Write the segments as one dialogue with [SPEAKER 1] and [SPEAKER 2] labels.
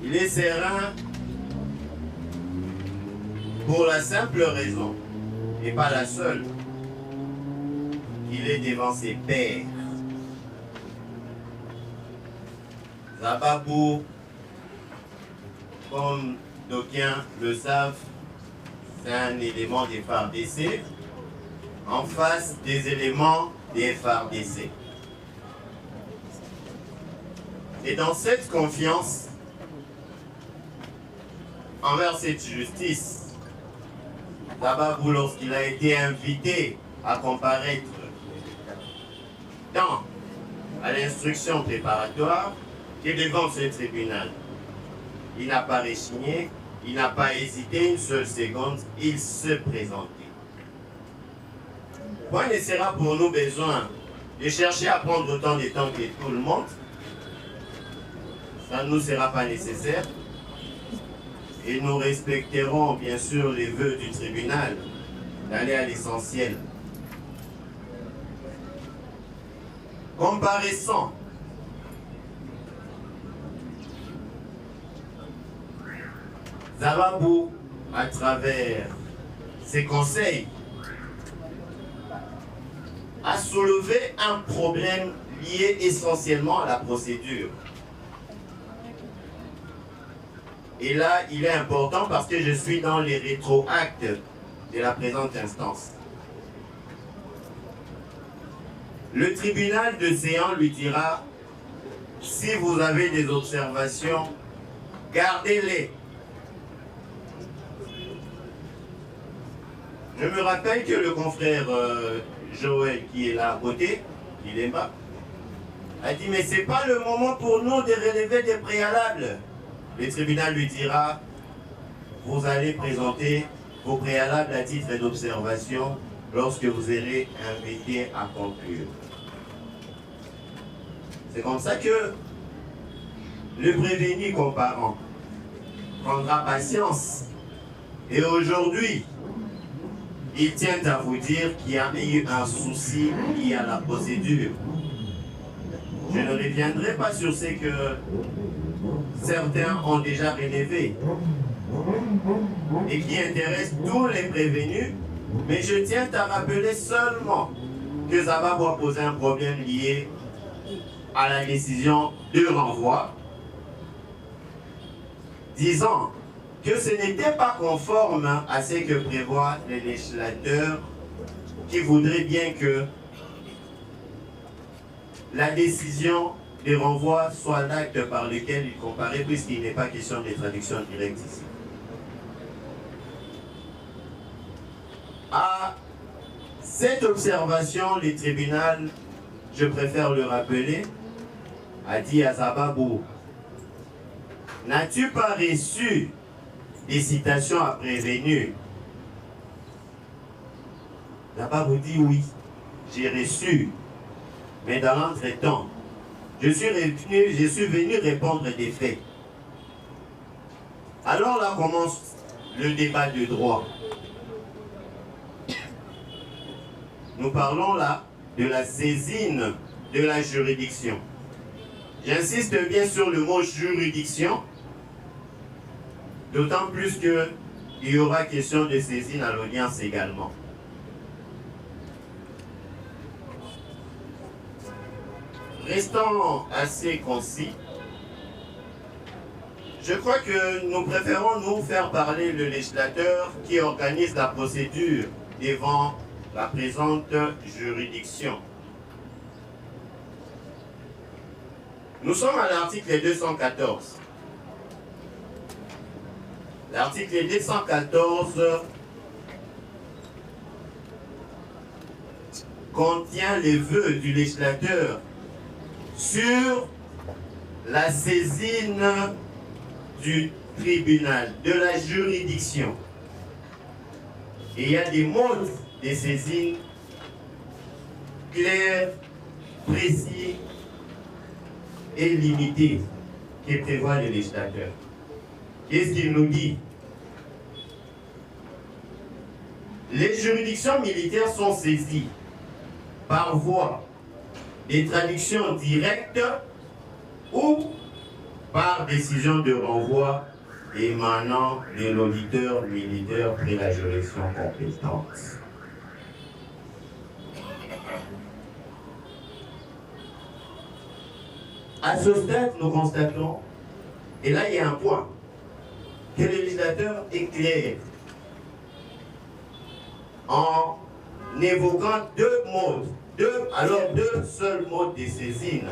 [SPEAKER 1] Il est serein pour la simple raison, et pas la seule, qu'il est devant ses pairs. Zababou, comme d'aucuns le savent, c'est un élément des FARDC en face des éléments des FARDC. Et dans cette confiance envers cette justice, Zababou, lorsqu'il a été invité à comparaître à l'instruction préparatoire, qui est devant ce tribunal, il n'a pas rechigné, il n'a pas hésité une seule seconde, il se présentait. Point ne sera pour nous besoin de chercher à prendre autant de temps que tout le monde. Ça ne nous sera pas nécessaire. Et nous respecterons bien sûr les vœux du tribunal d'aller à l'essentiel. Comparaissant Zababou, à travers ses conseils, a soulevé un problème lié essentiellement à la procédure. Et là, il est important parce que je suis dans les rétroactes de la présente instance. Le tribunal de séance lui dira, si vous avez des observations, gardez-les. Je me rappelle que le confrère Joël, qui est là à côté, il est bas, a dit, mais ce n'est pas le moment pour nous de relever des préalables. Le tribunal lui dira, vous allez présenter vos préalables à titre d'observation lorsque vous serez invité à conclure. C'est comme ça que le prévenu comparant prendra patience. Et aujourd'hui, il tient à vous dire qu'il y a eu un souci lié à la procédure. Je ne reviendrai pas sur ce que certains ont déjà relevé et qui intéressent tous les prévenus, mais je tiens à rappeler seulement que Zababou a posé un problème lié à la décision de renvoi, disant que ce n'était pas conforme à ce que prévoit le législateur qui voudrait bien que la décision de renvoi soit l'acte par lequel il comparait, puisqu'il n'est pas question de traduction directe ici. À cette observation, le tribunal, je préfère le rappeler, a dit à Zababou, n'as-tu pas reçu des citations à prévenir? Zababou dit oui, j'ai reçu, mais dans l'entretemps, je suis venu répondre des faits. Alors là commence le débat de droit. Nous parlons là de la saisine de la juridiction. J'insiste bien sur le mot juridiction, d'autant plus qu'il y aura question de saisine à l'audience également. Restons assez concis. Je crois que nous préférons nous faire parler le législateur qui organise la procédure devant la présente juridiction. Nous sommes à l'article 214. L'article 214 contient les vœux du législateur sur la saisine du tribunal, de la juridiction. Et il y a des modes de saisine clairs, précis et limités que prévoit le législateur. Qu'est-ce qu'il nous dit? Les juridictions militaires sont saisies par voie des traductions directes ou par décision de renvoi émanant de l'auditeur militaire pris la juridiction compétente. À ce stade, nous constatons, et là il y a un point, que le législateur est clair en évoquant deux seuls modes de saisine,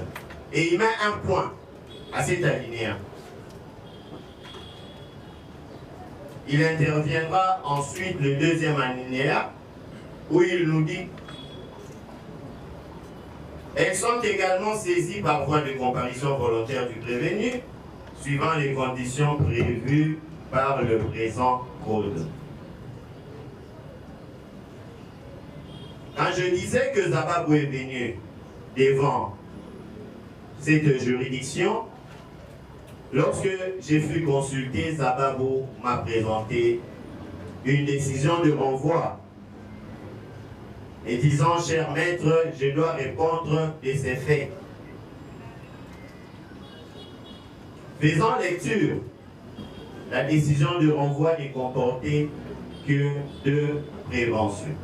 [SPEAKER 1] et il met un point à cet alinéa. Il interviendra ensuite le deuxième alinéa où il nous dit: elles sont également saisies par voie de comparution volontaire du prévenu, suivant les conditions prévues par le présent code. Quand je disais que Zababou est venu devant cette juridiction, lorsque j'ai fui consulter, Zababou m'a présenté une décision de renvoi et disant: cher maître, je dois répondre de ces faits. Faisant lecture, la décision de renvoi n'est comportée que de prévention.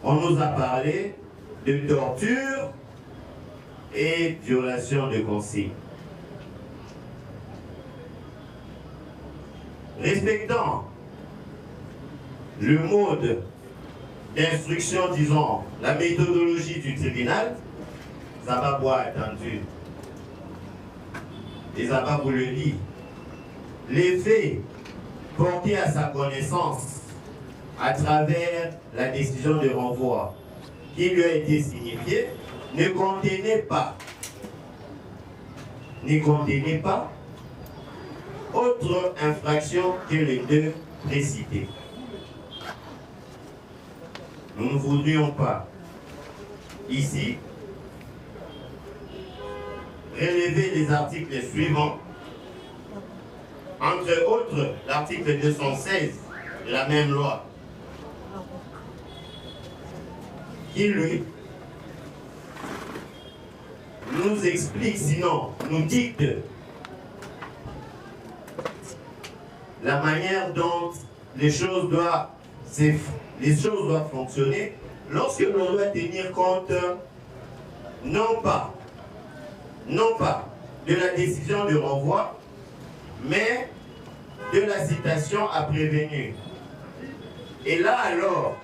[SPEAKER 1] On nous a parlé de torture et violation de consigne. Respectant le mode d'instruction, disons, la méthodologie du tribunal, Zababou a attendu. Et Zababou le dit, les faits portés à sa connaissance à travers la décision de renvoi qui lui a été signifiée ne contenaient pas autre infraction que les deux précitées. Nous ne voudrions pas ici relever les articles suivants, entre autres l'article 216 de la même loi, qui lui nous explique, sinon nous dicte la manière dont les choses doivent fonctionner lorsque l'on doit tenir compte non pas de la décision de renvoi, mais de la citation à prévenir. Et là alors,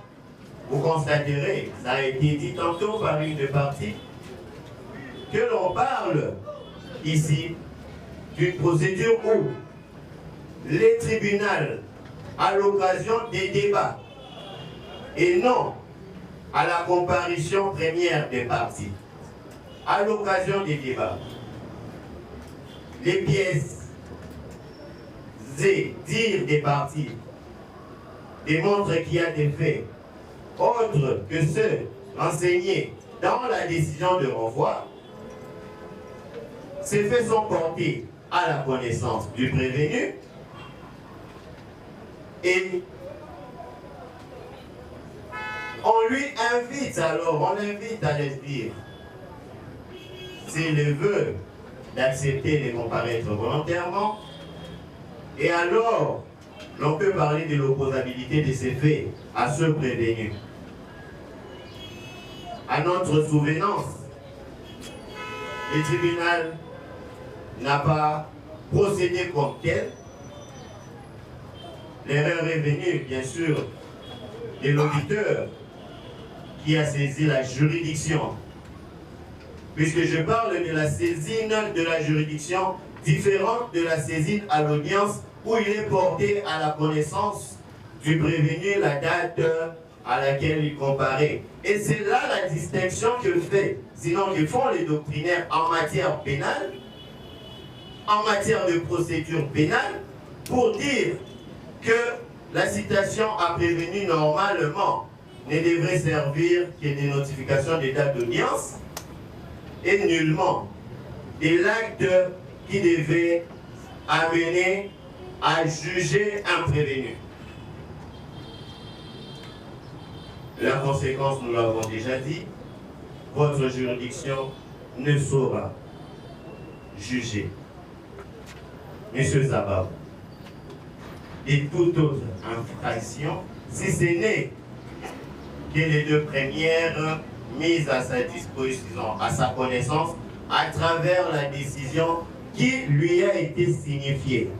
[SPEAKER 1] vous constaterez, ça a été dit tantôt par une partie, que l'on parle ici d'une procédure où les tribunaux, à l'occasion des débats, et non à la comparution première des parties, à l'occasion des débats, les pièces et dires des parties démontrent qu'il y a des faits autres que ceux renseignés dans la décision de renvoi. Ces faits sont portés à la connaissance du prévenu et on lui invite alors, à les dire s'il le veut d'accepter de comparaître volontairement, et alors l'on peut parler de l'opposabilité de ces faits à ceux prévenus. À notre souvenance, le tribunal n'a pas procédé comme tel. L'erreur est venue, bien sûr, de l'auditeur qui a saisi la juridiction. Puisque je parle de la saisine de la juridiction différente de la saisine à l'audience où il est porté à la connaissance du prévenu la date à laquelle il comparaît. Et c'est là la distinction que font les doctrinaires en matière pénale, en matière de procédure pénale, pour dire que la citation à prévenu normalement ne devrait servir que des notifications des dates d'audience et nullement de l'acte qui devait amener à juger un prévenu. La conséquence, nous l'avons déjà dit, votre juridiction ne saura juger M. Zababou et toute autre infraction, si ce n'est que les deux premières mises à sa disposition, à sa connaissance, à travers la décision qui lui a été signifiée.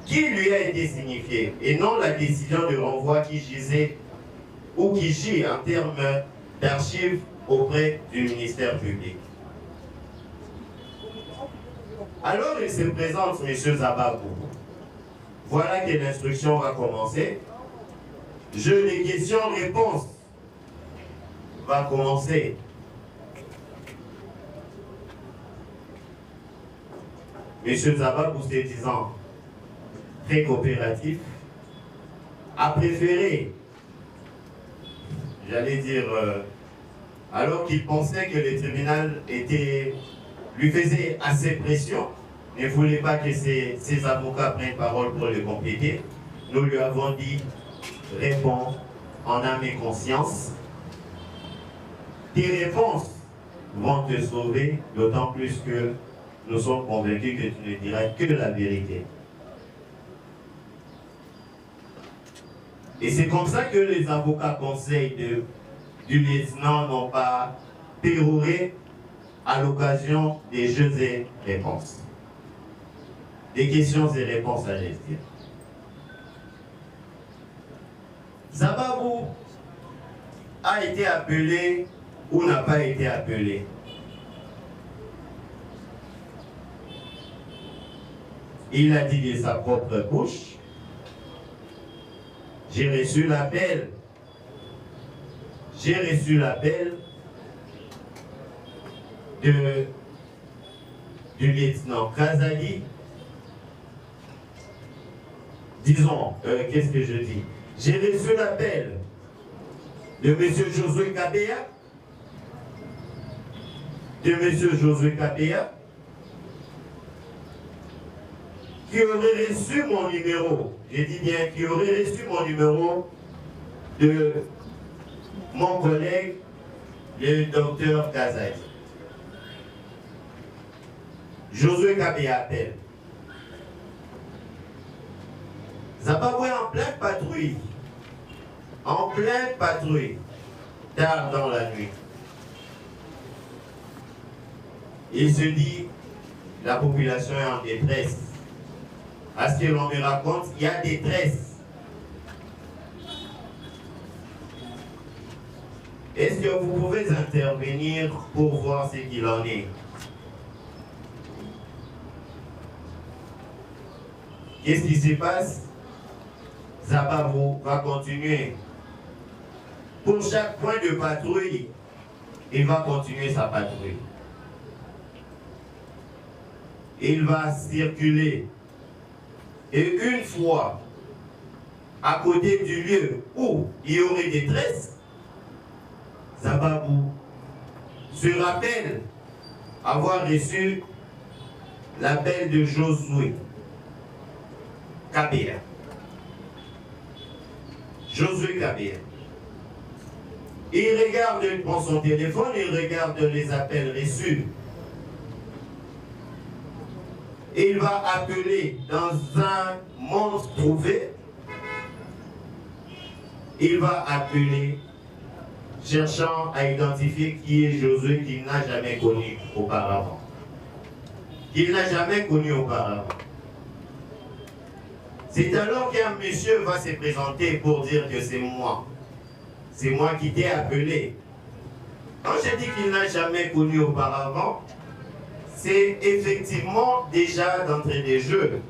[SPEAKER 1] Qui lui a été signifiée, et non la décision de renvoi qui gisait ou qui gît en termes d'archives auprès du ministère public. Alors il se présente, M. Zababou. Voilà que l'instruction va commencer. Jeu de questions-réponses va commencer. M. Zababou, se disant très coopératif, a préféré, j'allais dire, alors qu'il pensait que le tribunal lui faisait assez pression, ne voulait pas que ses avocats prennent parole pour le compléter, nous lui avons dit, réponds en âme et conscience. Tes réponses vont te sauver, d'autant plus que nous sommes convaincus que tu ne diras que la vérité. Et c'est comme ça que les avocats conseils du lieutenant n'ont pas péroré à l'occasion des jeux et réponses. Des questions et réponses, allez dire. Zababou a été appelé ou n'a pas été appelé. Il a dit de sa propre bouche, j'ai reçu l'appel. J'ai reçu l'appel du lieutenant Kazali. Disons, qu'est-ce que je dis? J'ai reçu l'appel de M. Josué Kabea, qui aurait reçu mon numéro, j'ai dit bien, qui aurait reçu mon numéro de mon collègue, le docteur Kazali. Josué Kabea appelle. Zababou est en pleine patrouille, tard dans la nuit. Il se dit, la population est en détresse. À ce que l'on me raconte, il y a détresse. Est-ce que vous pouvez intervenir pour voir ce qu'il en est? Qu'est-ce qui se passe? Zababou va continuer. Pour chaque point de patrouille, il va continuer sa patrouille. Il va circuler. Et une fois à côté du lieu où il y aurait détresse, Zababou se rappelle avoir reçu l'appel de Josué Kabea. Josué Kabea. Il regarde, il prend son téléphone, il regarde les appels reçus. Et il va appeler dans un monde trouvé. Il va appeler, cherchant à identifier qui est Josué qu'il n'a jamais connu auparavant. C'est alors qu'un monsieur va se présenter pour dire que c'est moi. C'est moi qui t'ai appelé. Quand j'ai dit qu'il n'a jamais connu auparavant, c'est effectivement déjà d'entrée des jeux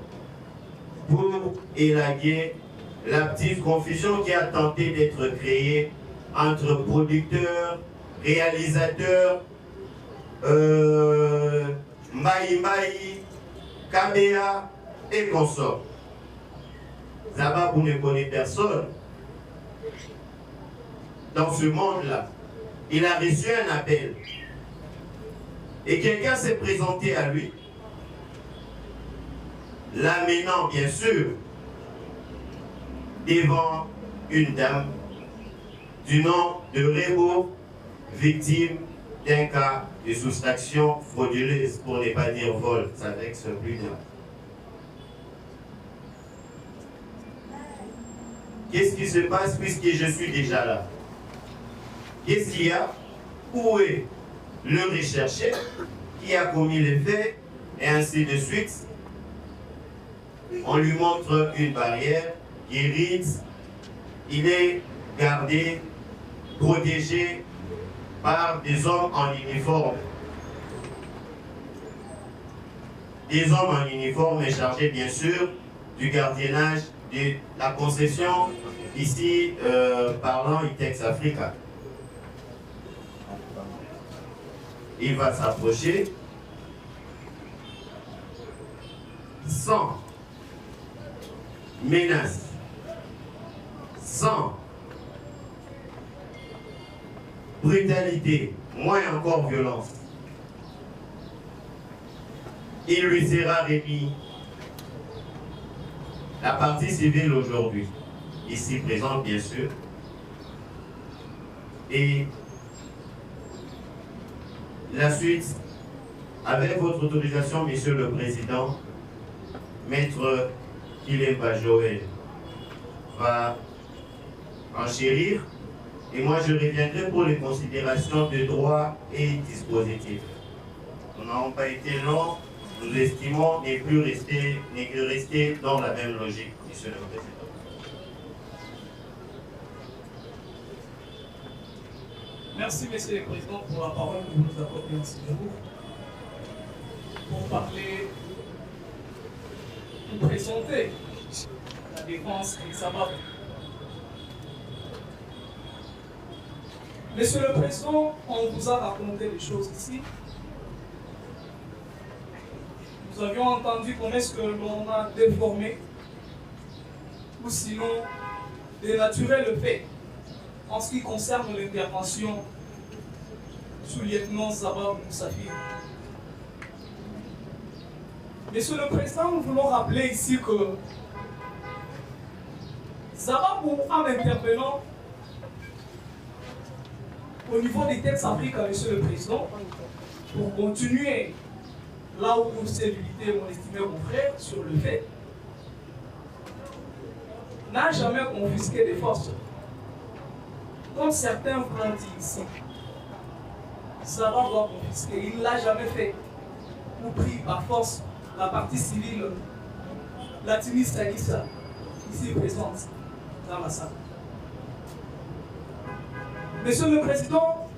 [SPEAKER 1] pour élaguer la petite confusion qui a tenté d'être créée entre producteurs, réalisateurs, Maï, Kabea et consorts. Zababou ne connaît personne dans ce monde-là. Il a reçu un appel. Et quelqu'un s'est présenté à lui, l'amenant bien sûr devant une dame du nom de Rebo, victime d'un cas de soustraction frauduleuse, pour ne pas dire vol, ça vexe plus de. Qu'est-ce qui se passe puisque je suis déjà là? Qu'est-ce qu'il y a? Où est le recherché? Qui a commis les faits? Et ainsi de suite. On lui montre une barrière, il ride, il est gardé, protégé par des hommes en uniforme. Des hommes en uniforme chargés bien sûr du gardiennage de la concession, ici parlant ITEX Africa. Il va s'approcher sans menace, sans brutalité, moins encore violence. Il lui sera remis la partie civile aujourd'hui, ici présente bien sûr, et la suite, avec votre autorisation, Monsieur le Président, Maître Kilemba Joël va enchérir et moi je reviendrai pour les considérations de droit et dispositifs. Nous n'avons pas été longs, nous estimons ne plus rester dans la même logique, Monsieur le Président.
[SPEAKER 2] Merci, Monsieur le Président, pour la parole que vous nous accordez en ce jour pour parler, pour présenter la défense des Sabab. Monsieur le Président, on vous a raconté des choses ici. Nous avions entendu comment est-ce que l'on a déformé ou sinon dénaturé le fait en ce qui concerne l'intervention sous lieutenant Zabab Moussafi. Monsieur le Président, nous voulons rappeler ici que Zabab, en intervenant au niveau des textes africains, Monsieur le Président, pour continuer là où vous cédulité mon estimé mon frère sur le fait, n'a jamais confisqué des forces. Comme certains vous l'ont dit ici, Zabab doit confisquer, il ne l'a jamais fait. Ou pris par force la partie civile, la Tunis Tanissa, ici présente, dans la salle. Monsieur le Président,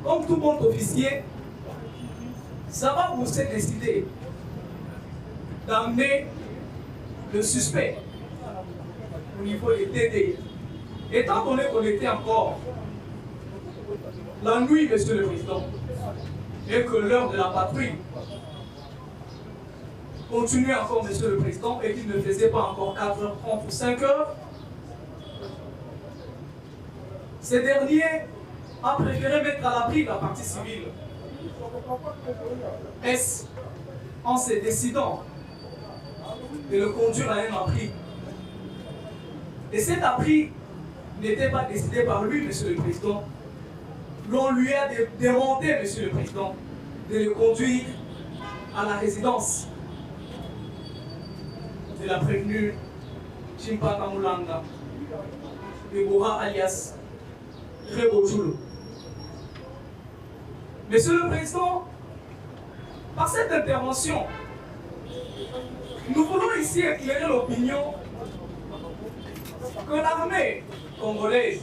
[SPEAKER 2] comme tout bon officier, Zabab vous s'est décidé d'amener le suspect au niveau des TD. Étant donné qu'on était encore la nuit, Monsieur le Président, et que l'heure de la patrouille continuait encore, Monsieur le Président, et qu'il ne faisait pas encore 4h30 ou 5h, ce dernier a préféré mettre à l'abri la partie civile. Est-ce en se décidant de le conduire à un abri? Et cet abri n'était pas décidé par lui, Monsieur le Président. L'on lui a demandé, Monsieur le Président, de le conduire à la résidence de la prévenue Chimpa Kamulanga, Deborah alias Rebojulo. Monsieur le Président, par cette intervention, nous voulons ici éclairer l'opinion que l'armée congolaise,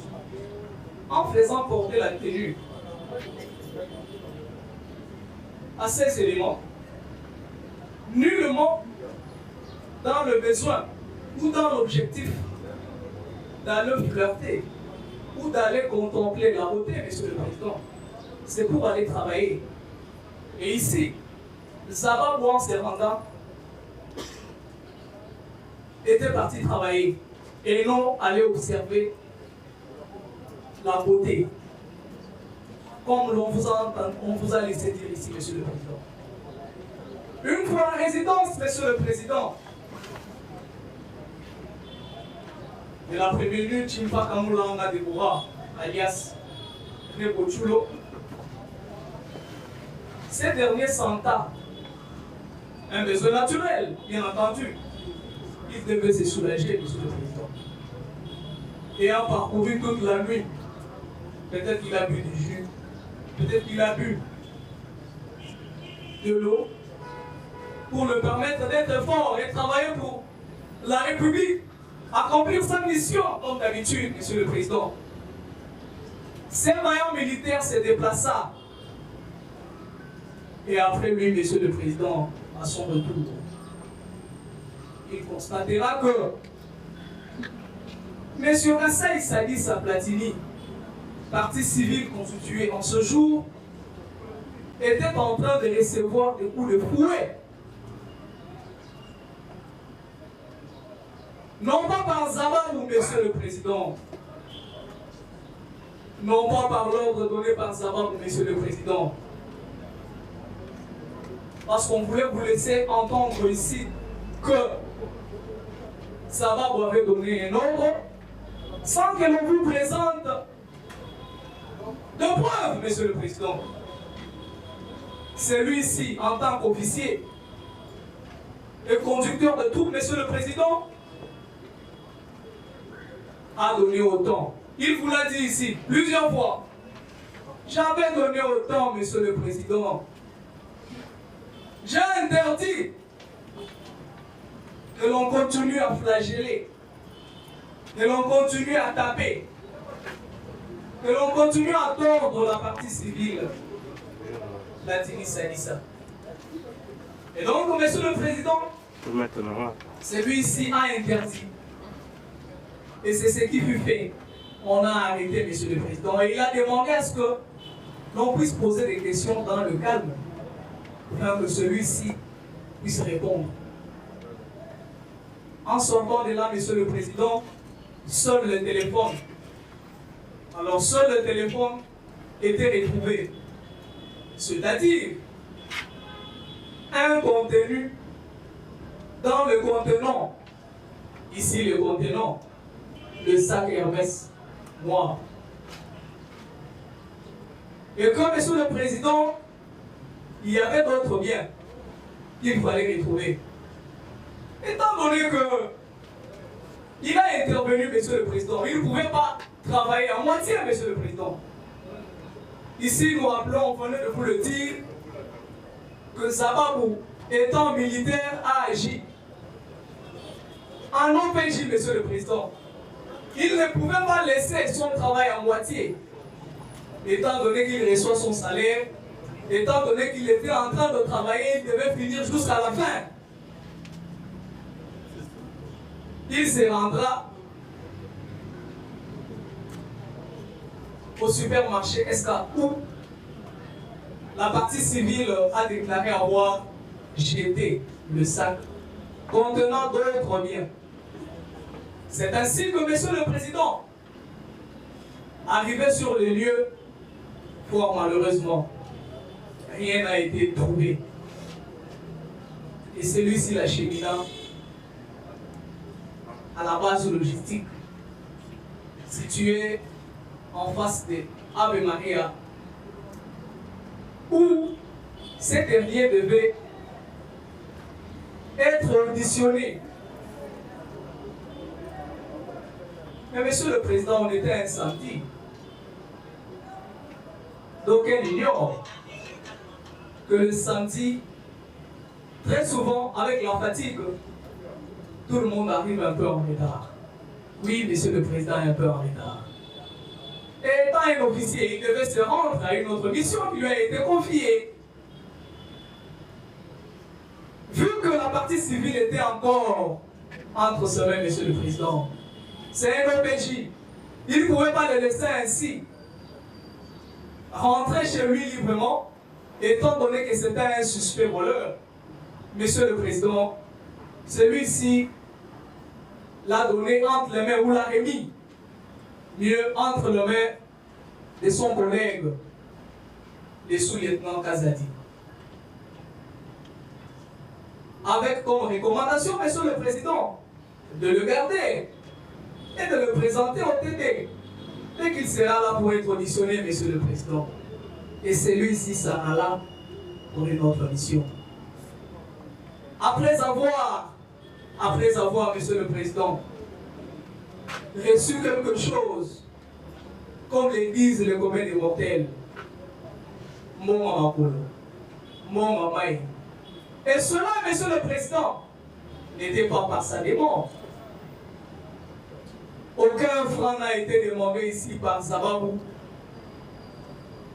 [SPEAKER 2] en faisant porter la tenue à ces éléments, nullement dans le besoin ou dans l'objectif d'aller flirter ou d'aller contempler la beauté, Monsieur le Président. C'est pour aller travailler. Et ici, Zabab, en se rendant, était parti travailler et non aller observer la beauté, comme on vous a laissé dire ici, Monsieur le Président. Une fois en résidence, Monsieur le Président, de la prévenue Chimpa Kamulanga Deborah, alias Nebochulo. Ces derniers sentant un besoin naturel, bien entendu. Il devait se soulager, monsieur le Président. Ayant parcouru toute la nuit, peut-être qu'il a bu du jus, peut-être qu'il a bu de l'eau, pour le permettre d'être fort et travailler pour la République, accomplir sa mission, comme d'habitude, monsieur le Président. Ces vaillants militaires se déplaça. Et après lui, monsieur le Président, à son retour, il constatera que M. Rassaï Sadis Platini, parti civil constitué en ce jour, était en train de recevoir des coups de fouet. Non pas par Zababou, monsieur le Président. Non pas par l'ordre donné par Zababou, monsieur le Président. Parce qu'on voulait vous laisser entendre ici que Zababou avait donné un ordre sans que l'on vous présente de preuves, monsieur le Président. Celui-ci, en tant qu'officier et conducteur de troupes, monsieur le Président, a donné autant. Il vous l'a dit ici plusieurs fois. J'avais donné autant, monsieur le Président. J'ai interdit que l'on continue à flageller, que l'on continue à taper, que l'on continue à tordre la partie civile. Platini Sadissa. Et donc, monsieur le Président, celui-ci a interdit. Et c'est ce qui fut fait. On a arrêté monsieur le Président. Et il a demandé à ce que l'on puisse poser des questions dans le calme, afin que celui-ci puisse répondre. En sortant de là, monsieur le Président, seul le téléphone. Alors, seul le téléphone était retrouvé. C'est-à-dire, un contenu dans le contenant. Ici, le contenant. Le sac Hermès noir. Et comme monsieur le Président, il y avait d'autres biens qu'il fallait retrouver. Étant donné que il a intervenu, monsieur le Président, il ne pouvait pas travailler à moitié, monsieur le Président. Ici, nous rappelons, on venait de vous le dire, que Zababou, étant militaire, a agi en OPJ, monsieur le Président. Il ne pouvait pas laisser son travail à moitié, étant donné qu'il reçoit son salaire, étant donné qu'il était en train de travailler, il devait finir jusqu'à la fin. Il se rendra au supermarché Esca où la partie civile a déclaré avoir jeté le sac contenant d'autres biens. C'est ainsi que monsieur le Président, arrivé sur les lieux, fort malheureusement, rien n'a été trouvé. Et celui-ci l'achemina à la base logistique située en face de Ave Maria, où ces derniers devaient être auditionnés. Mais monsieur le Président, on était incendie. D'aucuns ignorent que le samedi, très souvent, avec la fatigue, tout le monde arrive un peu en retard. Oui, monsieur le Président est un peu en retard. Et étant un officier, il devait se rendre à une autre mission qui lui a été confiée. Vu que la partie civile était encore entre ses mains, monsieur le Président, c'est un OPJ. Il ne pouvait pas le laisser ainsi rentrer chez lui librement, étant donné que c'était un suspect voleur. Monsieur le Président, celui-ci l'a donné entre les mains, ou l'a remis, mieux entre les mains de son collègue, le sous-lieutenant Kazadi. Avec comme recommandation, monsieur le Président, de le garder et de le présenter au TD dès qu'il sera là pour être auditionné, Monsieur le Président, et celui-ci sera là pour une autre mission. Après avoir, Monsieur le Président, reçu quelque chose, comme le disent les communs des mortels, mon Amakolo, mon Mamaï. Et cela, Monsieur le Président, n'était pas par sa demande. Aucun franc n'a été demandé ici par Zababou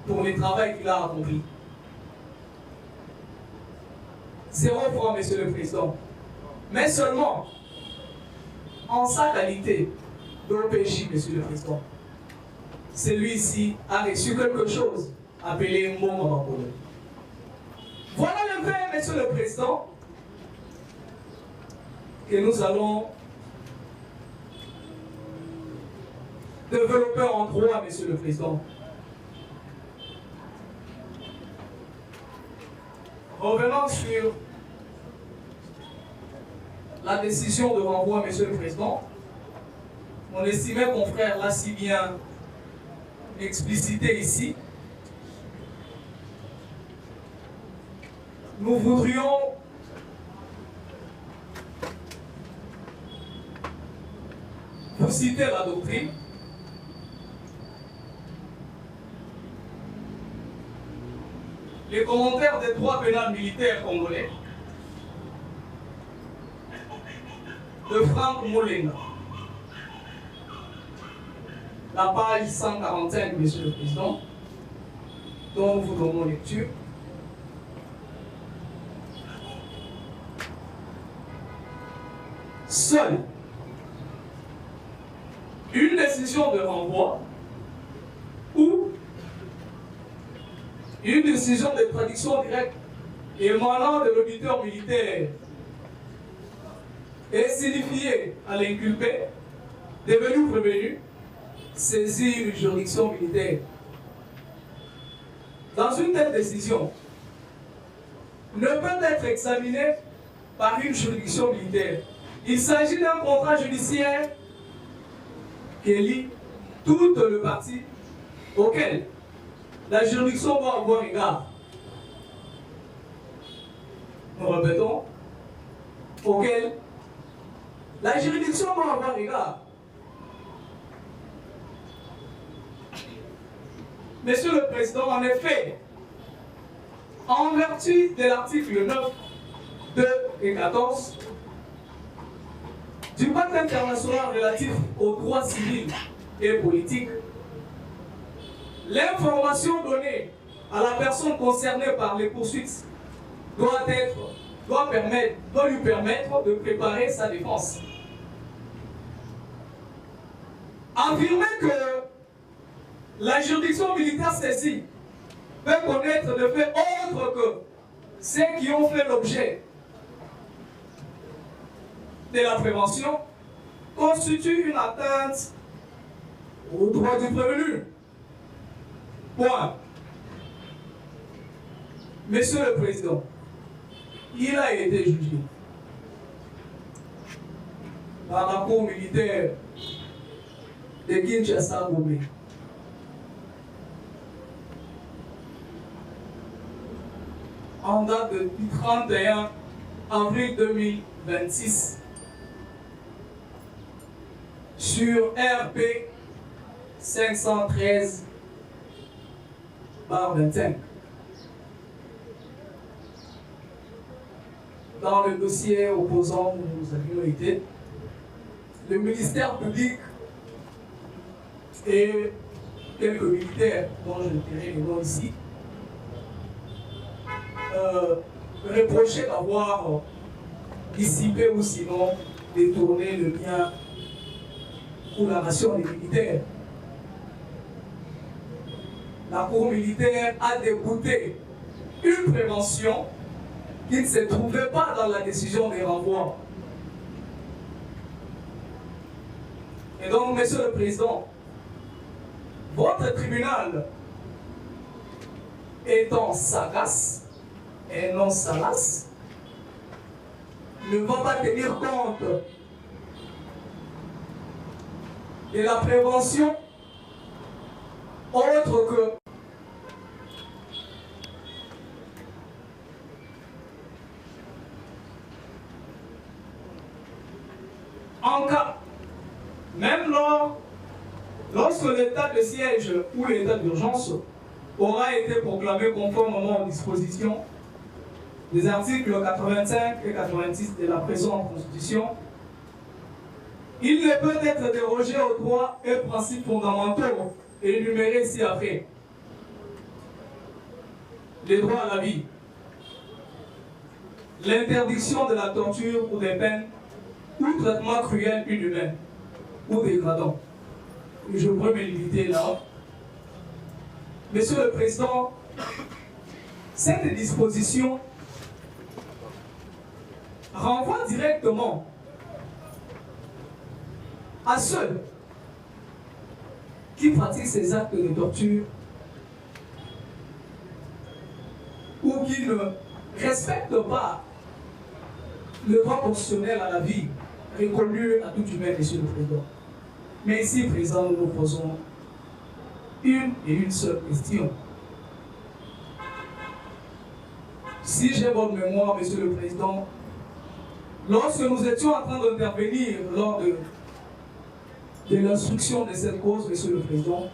[SPEAKER 2] pour le travail qu'il a accompli. 0 franc, Monsieur le Président. Mais seulement en sa qualité d'OPJ, Monsieur le Président. Celui-ci a reçu quelque chose appelé Momo Makolo. Voilà le fait, Monsieur le Président, que nous allons développer en droit, Monsieur le Président. Revenons sur la décision de renvoi, Monsieur le Président. Mon estimé confrère l'a si bien explicité ici. Nous voudrions vous citer la doctrine. Les commentaires des droits pénals militaires congolais de Franck Molenga. La page 145, Monsieur le Président, dont nous vous donnons lecture. Seule une décision de renvoi ou une décision de traduction directe émanant de l'auditeur militaire est signifiée à l'inculpé devenu prévenu saisir une juridiction militaire. Dans une telle décision, ne peut être examinée par une juridiction militaire. Il s'agit d'un contrat judiciaire qui lie toutes les parties auxquelles la juridiction doit avoir égard. Nous répétons, auquel la juridiction doit avoir égard. Monsieur le Président, en effet, en vertu de l'article 9, 2 et 14 du pacte international relatif aux droits civils et politiques, l'information donnée à la personne concernée par les poursuites doit lui permettre de préparer sa défense. Affirmer que la juridiction militaire saisie peut connaître de faits autres que ceux qui ont fait l'objet de la prévention constitue une atteinte aux droits du prévenu. Point. Monsieur le Président, il a été jugé par la cour militaire de Kinshasa-Gombe. En date du 31 avril 2026 sur RP 513/25. Dans le dossier opposant où nous avions été, le ministère public et quelques militaires dont je tairai les noms ici reprochaient d'avoir dissipé ou sinon détourné le bien pour la nation des militaires. La cour militaire a débouté une prévention qui ne se trouvait pas dans la décision des renvois. Et donc, Monsieur le Président, votre tribunal étant sagace et non salace, ne va pas tenir compte de la prévention autre que en cas, même lorsque l'état de siège ou l'état d'urgence aura été proclamé conformément aux dispositions des articles 85 et 86 de la présente Constitution, il ne peut être dérogé aux droits et principes fondamentaux énumérés ci-après. Les droits à la vie, l'interdiction de la torture ou des peines ou traitement cruel inhumain ou dégradant. Je pourrais me limiter là. Monsieur le Président, cette disposition renvoie directement à ceux qui pratiquent ces actes de torture ou qui ne respectent pas le droit constitutionnel à la vie reconnu à tout humain, Monsieur le Président. Mais ici, Président, nous nous posons une et une seule question. Si j'ai bonne mémoire, Monsieur le Président, lorsque nous étions en train d'intervenir lors de l'instruction de cette cause, Monsieur le Président,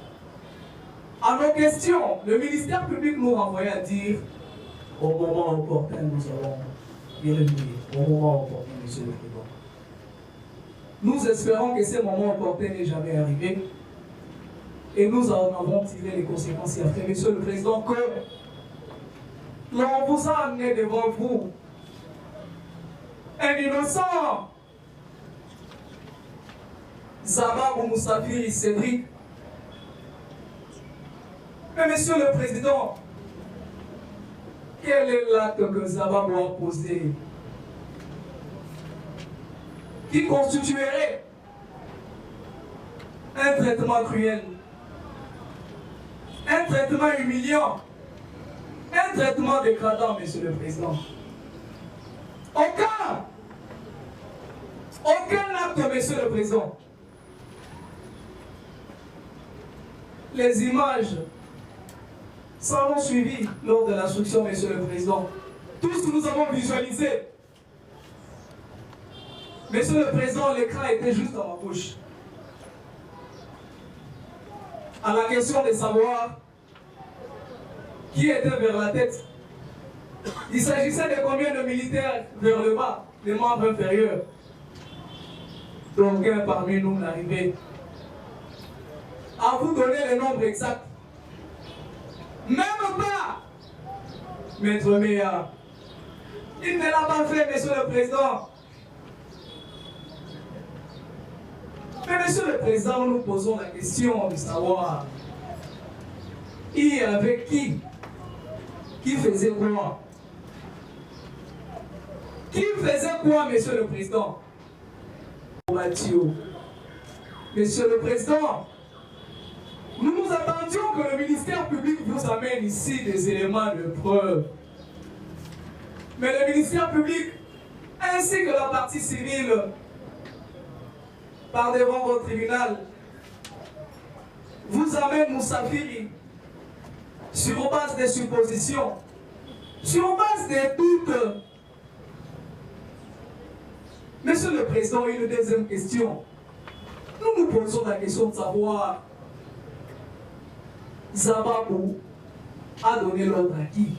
[SPEAKER 2] à nos questions, le ministère public nous renvoyait à dire au moment opportun, nous allons y revenir. Au moment opportun, Monsieur le Président. Nous espérons que ce moment opportun n'est jamais arrivé et nous en avons tiré les conséquences et après, Monsieur le Président, que l'on vous a amené devant vous un innocent, Zababou Moussafiri Cédric. Mais Monsieur le Président, quel est l'acte que Zababou a posé qui constituerait un traitement cruel, un traitement humiliant, un traitement dégradant, Monsieur le Président? Aucun acte, Monsieur le Président. Les images s'en ont suivi lors de l'instruction, Monsieur le Président. Tous nous avons visualisé. Monsieur le Président, l'écran était juste dans ma bouche. À la question de savoir qui était vers la tête, il s'agissait de combien de militaires vers le bas, les membres inférieurs. Donc, un parmi nous n'arrivait à vous donner le nombre exact. Même pas, Maître Méa. Il ne l'a pas fait, Monsieur le Président. Mais Monsieur le Président, nous nous posons la question de savoir qui avec qui faisait quoi? Qui faisait quoi, Monsieur le Président? Monsieur le Président, nous nous attendions que le ministère public vous amène ici des éléments de preuve. Mais le ministère public, ainsi que la partie civile, par devant votre tribunal, vous amène Moussafiri sur base des suppositions, sur base des doutes. Monsieur le Président, une deuxième question. Nous nous posons la question de savoir Zababou a donné l'ordre à qui?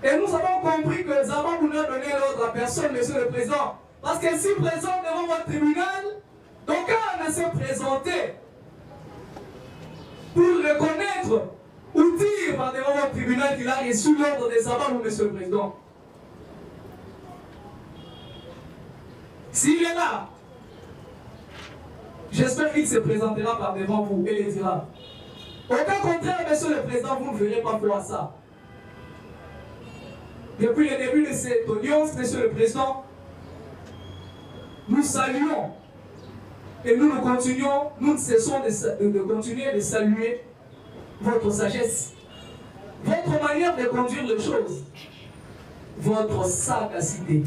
[SPEAKER 2] Et nous avons compris que Zababou n'a donné l'ordre à personne, Monsieur le Président. Parce que si présent devant votre tribunal, d'aucuns ne s'est présenté pour reconnaître ou dire par devant votre tribunal qu'il a reçu l'ordre de Zababou, Monsieur le Président. S'il est là, j'espère qu'il se présentera par devant vous et les dira. Au cas contraire, Monsieur le Président, vous ne verrez pas voir ça. Depuis le début de cette audience, Monsieur le Président, nous saluons et nous continuons, nous ne cessons de continuer de saluer votre sagesse, votre manière de conduire les choses, votre sagacité.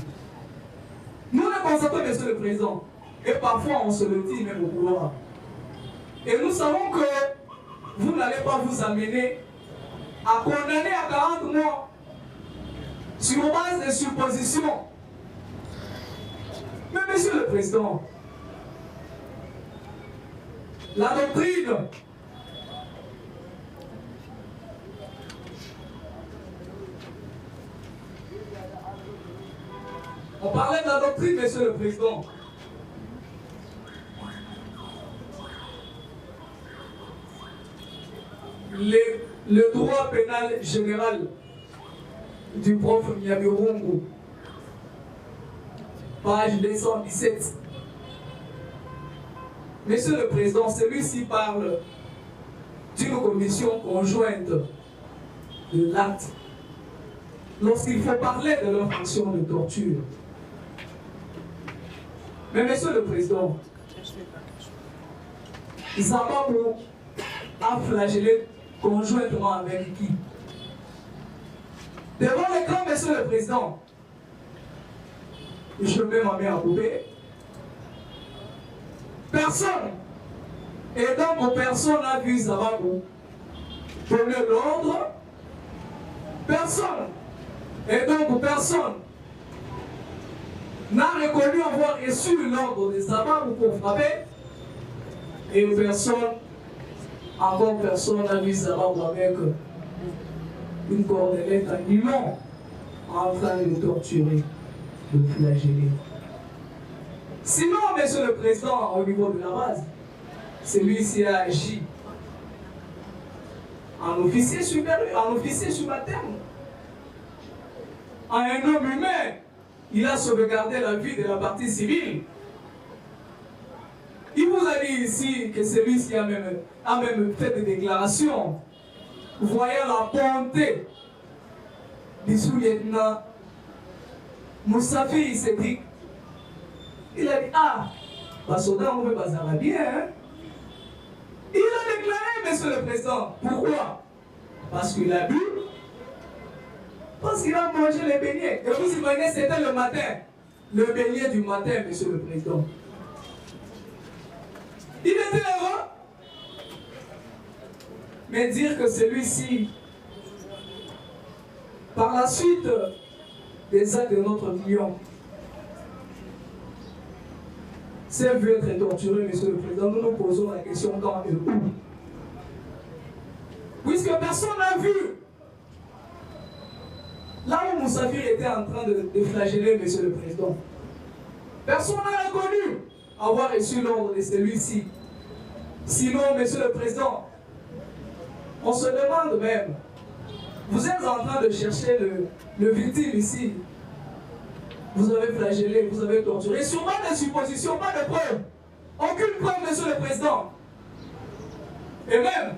[SPEAKER 2] Nous le constatons, Monsieur le Président, et parfois on se le dit même au pouvoir. Et nous savons que vous n'allez pas vous amener à condamner à 40 mois sur base de suppositions. Mais Monsieur le Président, la doctrine on parlait de la doctrine, Monsieur le Président. Le droit pénal général du prof Nyabirongo, page 217. Monsieur le Président, celui-ci parle d'une commission conjointe de l'acte lorsqu'il faut parler de leur action de torture. Mais Monsieur le Président, Zababou a flagellé conjointement avec qui? Devant l'écran, Monsieur le Président, je mets ma main à couper. Personne, et donc personne n'a vu Zababou donner l'ordre. Personne, et donc personne n'a reconnu avoir reçu l'ordre de Zababou pour frapper. Et personne, encore personne n'a vu Zababou avec une cordelette à nylon en train de torturer, de flageller. Sinon, Monsieur le Président, au niveau de la base, celui-ci a agi en officier supérieur, en officier subalterne, en un homme humain. Il a sauvegardé la vie de la partie civile. Il vous a dit ici que celui-ci a même fait des déclarations voyant la bonté du sous-lieutenant Moussafi Cédric. Il a dit, ah, Basoda, on veut bazar bien. Hein? Il a déclaré, Monsieur le Président. Pourquoi? Parce qu'il a bu, parce qu'il a mangé les beignets. Et vous imaginez, c'était le matin. Le beignet du matin, Monsieur le Président. Il était heureux. Mais dire que celui-ci, par la suite des actes de notre million, s'est vu être torturé, Monsieur le Président, nous nous posons la question quand et où. Puisque personne n'a vu. Là où Moussafir était en train de flageller, Monsieur le Président, personne n'a reconnu avoir reçu l'ordre de celui-ci. Sinon, Monsieur le Président, on se demande même, vous êtes en train de chercher le victime ici. Vous avez flagellé, vous avez torturé. Sûrement des suppositions, pas de preuves. Aucune preuve, Monsieur le Président. Et même,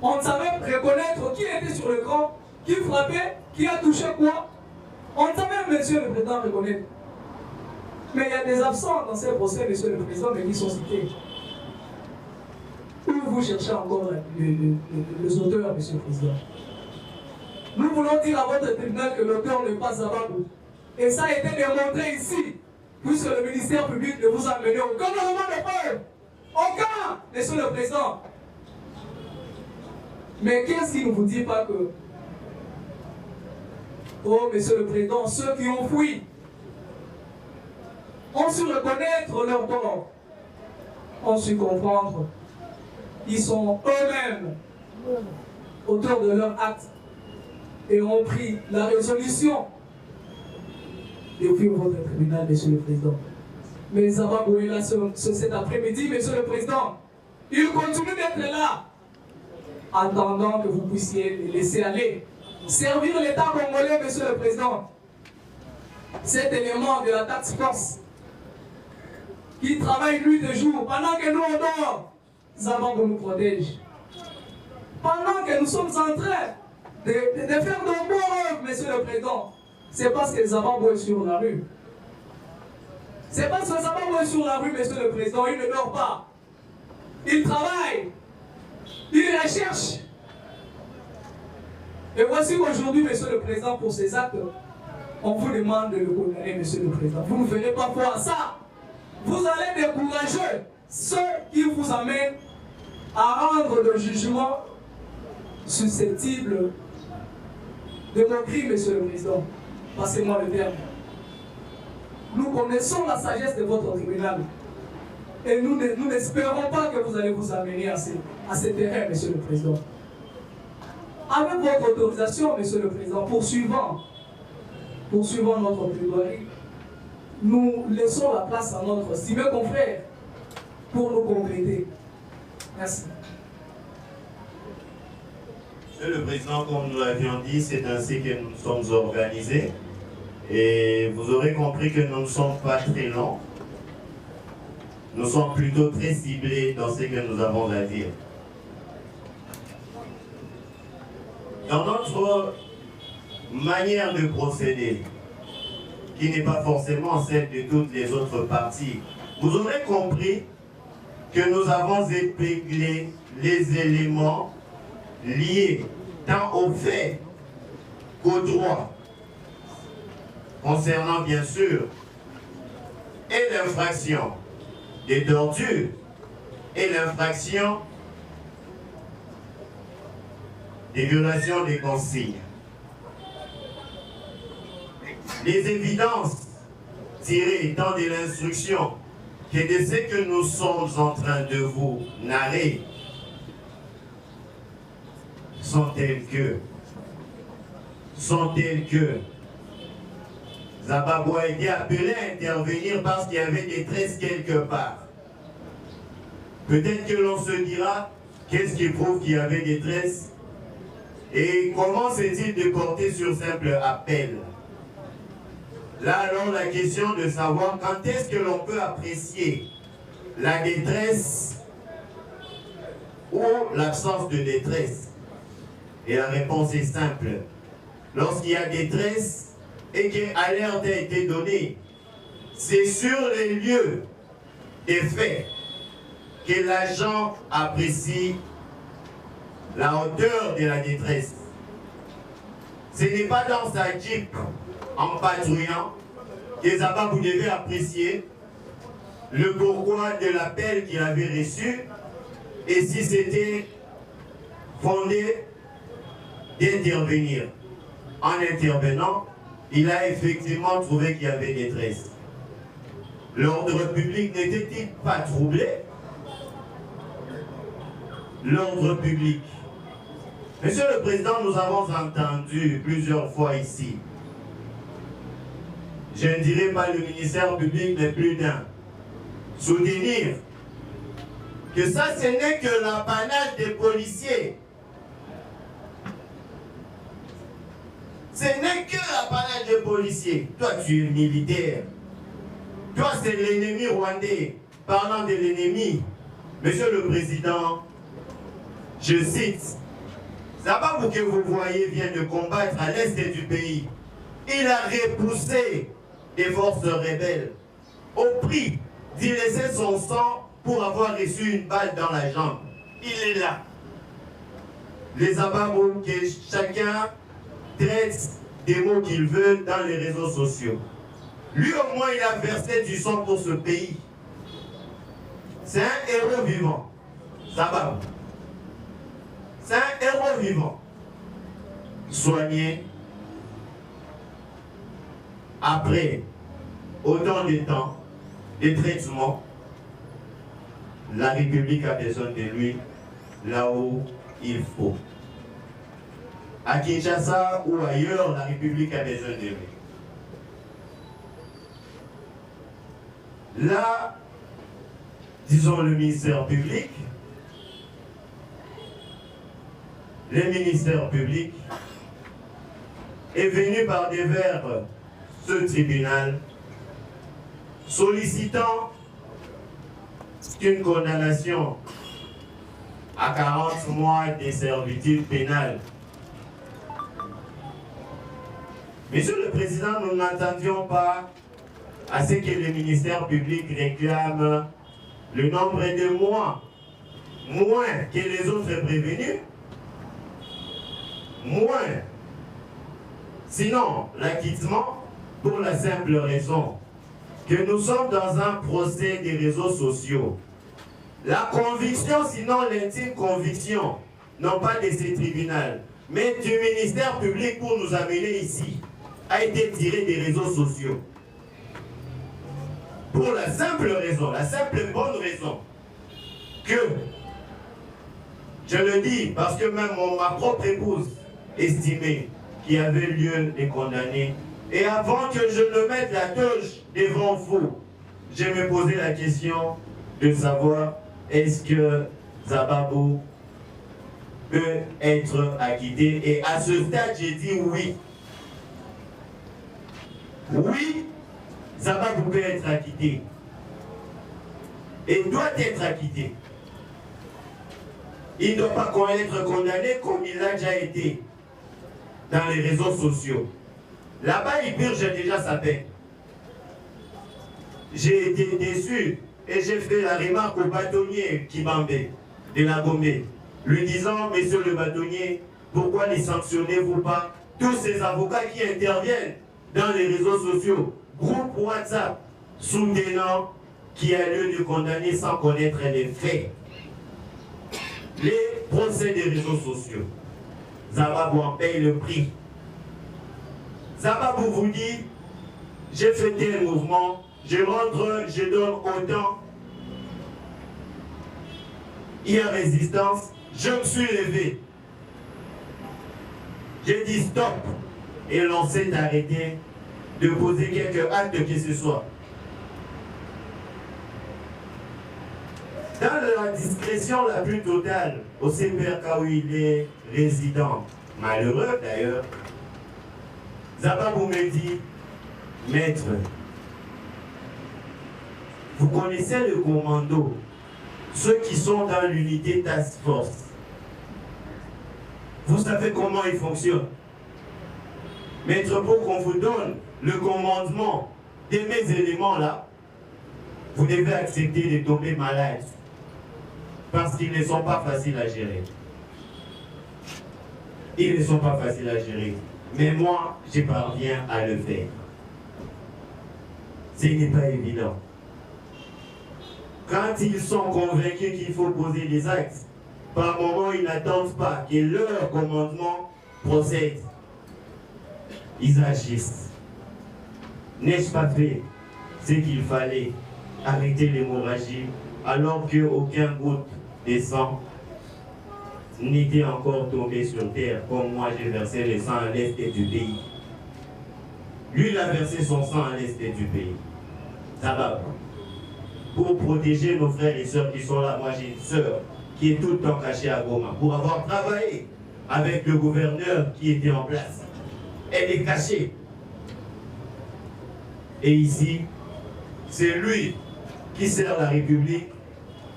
[SPEAKER 2] on ne savait reconnaître qui était sur l'écran, qui frappait, qui a touché quoi. On ne savait, Monsieur le Président, reconnaître. Mais il y a des absents dans ces procès, Monsieur le Président, mais qui sont cités. Où vous cherchez encore les auteurs, Monsieur le Président? Nous voulons dire à votre tribunal que l'auteur n'est pas Zababou. Et ça a été démontré ici, puisque le ministère public ne vous a amené aucun élément de preuve. Aucun, Monsieur le Président. Mais qu'est-ce qui ne vous dit pas que, oh, Monsieur le Président, ceux qui ont fui ont su reconnaître leur tort, ont su comprendre. Ils sont eux-mêmes auteurs de leur acte et ont pris la résolution de fuir votre tribunal, Monsieur le Président. Mais Zababou est là cet après-midi, Monsieur le Président. Il continue d'être là, attendant que vous puissiez les laisser aller. Servir l'État congolais, Monsieur le Président. Cet élément de la task force qui travaille nuit et jour, pendant que nous on dort, Zababou nous protège. Pendant que nous sommes en train de faire de bons œuvres, Monsieur le Président, c'est parce que Zababou est sur la rue. C'est parce que Zababou est sur la rue, Monsieur le Président, il ne dort pas. Il travaille. Il recherche. Et voici qu'aujourd'hui, Monsieur le Président, pour ces actes, on vous demande de le condamner, Monsieur le Président. Vous ne ferez pas foi à ça. Vous allez décourager ceux qui vous amènent à rendre le jugement susceptible de moquerie, Monsieur le Président. Passez-moi le terme. Nous connaissons la sagesse de votre tribunal. Et nous n'espérons pas que vous allez vous amener à ces terrains, Monsieur le Président. Avec votre autorisation, Monsieur le Président, poursuivant notre plaidoirie, nous laissons la place à notre estimé confrère pour nous compléter. Merci.
[SPEAKER 1] Monsieur le Président, comme nous l'avions dit, c'est ainsi que nous sommes organisés. Et vous aurez compris que nous ne sommes pas très longs. Nous sommes plutôt très ciblés dans ce que nous avons à dire. Dans notre manière de procéder, qui n'est pas forcément celle de toutes les autres parties, vous aurez compris que nous avons épinglé les éléments liés tant aux faits qu'aux droits, concernant bien sûr et l'infraction des tortures et l'infraction des violations des consignes. Les évidences tirées tant de l'instruction que de ce que nous sommes en train de vous narrer sont telles que Zababou a été appelé à intervenir parce qu'il y avait des tresses quelque part. Peut-être que l'on se dira, qu'est-ce qui prouve qu'il y avait des tresses? Et comment s'est-il déporté sur simple appel? Là alors la question de savoir quand est-ce que l'on peut apprécier la détresse ou l'absence de détresse. Et la réponse est simple. Lorsqu'il y a détresse et qu'alerte a été donnée, c'est sur les lieux des faits que l'agent apprécie la hauteur de la détresse. Ce n'est pas dans sa jeep en patrouillant que Zababou devait apprécier le pourquoi de l'appel qu'il avait reçu et si c'était fondé d'intervenir. En intervenant, il a effectivement trouvé qu'il y avait détresse. L'ordre public n'était-il pas troublé? L'ordre public. Monsieur le Président, nous avons entendu plusieurs fois ici, je ne dirais pas le ministère public, mais plus d'un, soutenir que ça, ce n'est que l'apanage des policiers. Ce n'est que l'apanage des policiers. Toi, tu es militaire. Toi, c'est l'ennemi rwandais. Parlant de l'ennemi, Monsieur le Président, je cite, Zababou que vous voyez vient de combattre à l'est du pays. Il a repoussé des forces rebelles au prix d'y laisser son sang pour avoir reçu une balle dans la jambe. Il est là. Les Zababou que chacun traite des mots qu'il veut dans les réseaux sociaux. Lui au moins il a versé du sang pour ce pays. C'est un héros vivant. Zababou. C'est un héros vivant. Soigné. Après autant de temps, de traitement, la République a besoin de lui là où il faut. À Kinshasa ou ailleurs, la République a besoin de lui. Là, disons le ministère public, le ministère public est venu par devers ce tribunal sollicitant une condamnation à 40 mois de servitude pénale. Monsieur le Président, nous n'attendions pas à ce que le ministère public réclame le nombre de mois moins que les autres prévenus. Moins. Sinon, l'acquittement, pour la simple raison que nous sommes dans un procès des réseaux sociaux. La conviction, sinon l'intime conviction, non pas de ces tribunaux, mais du ministère public pour nous amener ici, a été tirée des réseaux sociaux. Pour la simple raison, la simple et bonne raison, que, je le dis parce que même ma propre épouse estimait qu'il y avait lieu de condamner. Et avant que je ne mette la touche devant vous, je me posais la question de savoir est-ce que Zababou peut être acquitté. Et à ce stade, j'ai dit oui. Oui, Zababou peut être acquitté. Et doit être acquitté. Il ne doit pas être condamné comme il l'a déjà été dans les réseaux sociaux. Là-bas, il purge déjà sa peine. J'ai été déçu et j'ai fait la remarque au bâtonnier Kibambe de la Gombe, lui disant, monsieur le bâtonnier, pourquoi ne sanctionnez-vous pas tous ces avocats qui interviennent dans les réseaux sociaux, groupe WhatsApp, soutenant qui a lieu de condamner sans connaître les faits. Les procès des réseaux sociaux. Zababou en paye le prix. Zababou vous dit, j'ai fait tel mouvement, je rentre, je donne autant. Il y a résistance, je me suis levé. J'ai dit stop. Et l'on s'est arrêté de poser quelques actes que ce soit. Dans la discrétion la plus totale, au CPRK où il est résident, malheureux d'ailleurs, Zababou me dit, maître, vous connaissez le commando, ceux qui sont dans l'unité Task Force. Vous savez comment il fonctionne. Maître, pour qu'on vous donne le commandement de mes éléments là, vous devez accepter de tomber malade. Parce qu'ils ne sont pas faciles à gérer. Ils ne sont pas faciles à gérer. Mais moi, je parviens à le faire. Ce n'est pas évident. Quand ils sont convaincus qu'il faut poser des actes, par moment, ils n'attendent pas que leur commandement procède. Ils agissent. N'ai-je pas fait ce qu'il fallait, arrêter l'hémorragie, alors qu'aucun goutte de sang n'était encore tombé sur terre, comme moi j'ai versé le sang à l'est du pays. Lui, il a versé son sang à l'est du pays. Ça va. Pour protéger nos frères et sœurs qui sont là, moi j'ai une sœur qui est tout le temps cachée à Goma, pour avoir travaillé avec le gouverneur qui était en place. Elle est cachée. Et ici, c'est lui qui sert la République.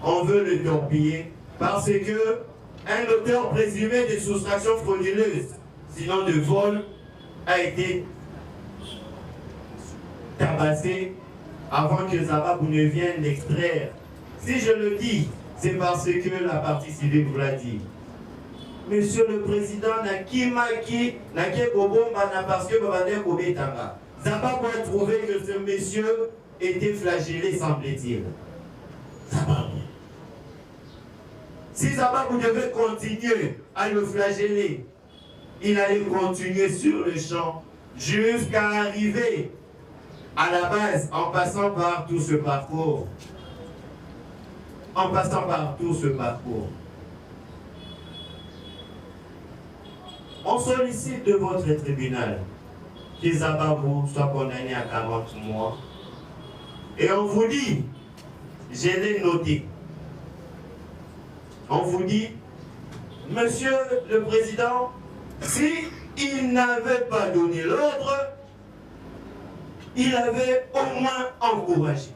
[SPEAKER 1] On veut le torpiller parce que un auteur présumé de soustraction frauduleuse, sinon de vol, a été tabassé avant que Zababou ne vienne l'extraire. Si je le dis, c'est parce que la partie civile vous l'a dit. Monsieur le Président, parce que Zababou a trouvé que ce monsieur était flagellé, semble-t-il. Zababou. Si Zababou devait continuer à le flageller, il allait continuer sur le champ jusqu'à arriver à la base en passant par tout ce parcours. En passant par tout ce parcours. On sollicite de votre tribunal que Zababou soit condamné à 40 mois. Et on vous dit, je l'ai noté, on vous dit, Monsieur le Président, si il n'avait pas donné l'ordre, il avait au moins encouragé.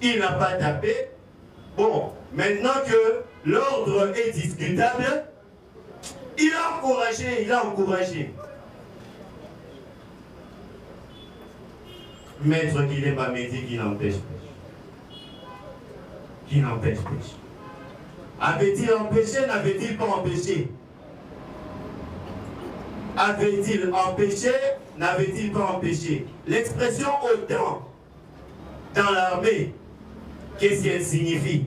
[SPEAKER 1] Il n'a pas tapé. Bon, maintenant que l'ordre est discutable, il a encouragé, il a encouragé. Maître Guilhem m'a dit qu'il n'empêche pas. Qui n'empêche pas. Avait-il empêché, n'avait-il pas empêché? Avait-il empêché, n'avait-il pas empêché? L'expression autant dans l'armée qu'est-ce qu'elle signifie?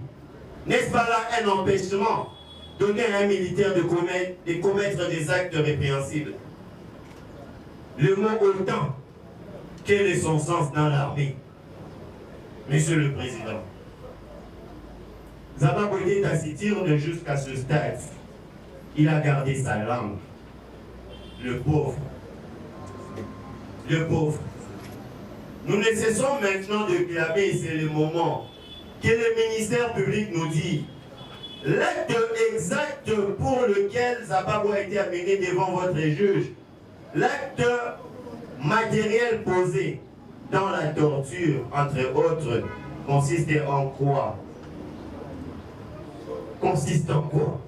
[SPEAKER 1] N'est-ce pas là un empêchement donné à un militaire de commettre des actes répréhensibles? Le mot autant, quel est son sens dans l'armée? Monsieur le Président, Zaba Boité taciturne jusqu'à ce stade. Il a gardé sa langue. Le pauvre. Le pauvre. Nous ne cessons maintenant de clamer, c'est le moment, que le ministère public nous dit l'acte exact pour lequel Zababo a été amené devant votre juge, l'acte matériel posé dans la torture, entre autres, consiste en quoi? Consiste en quoi?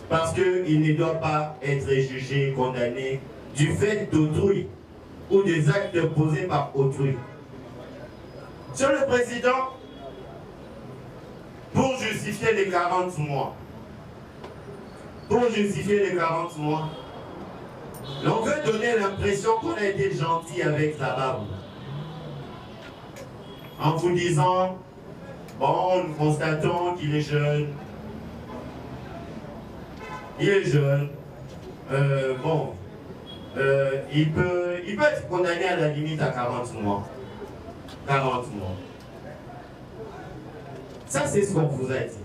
[SPEAKER 1] Parce qu'il ne doit pas être jugé, condamné du fait d'autrui ou des actes posés par autrui. Monsieur le Président, pour justifier les 40 mois, on veut donner l'impression qu'on a été gentil avec Zababou. En vous disant, bon, nous constatons qu'il est jeune. Il est jeune. Il peut être condamné à la limite à 40 mois. 40 mois. Ça, c'est ce qu'on vous a dit.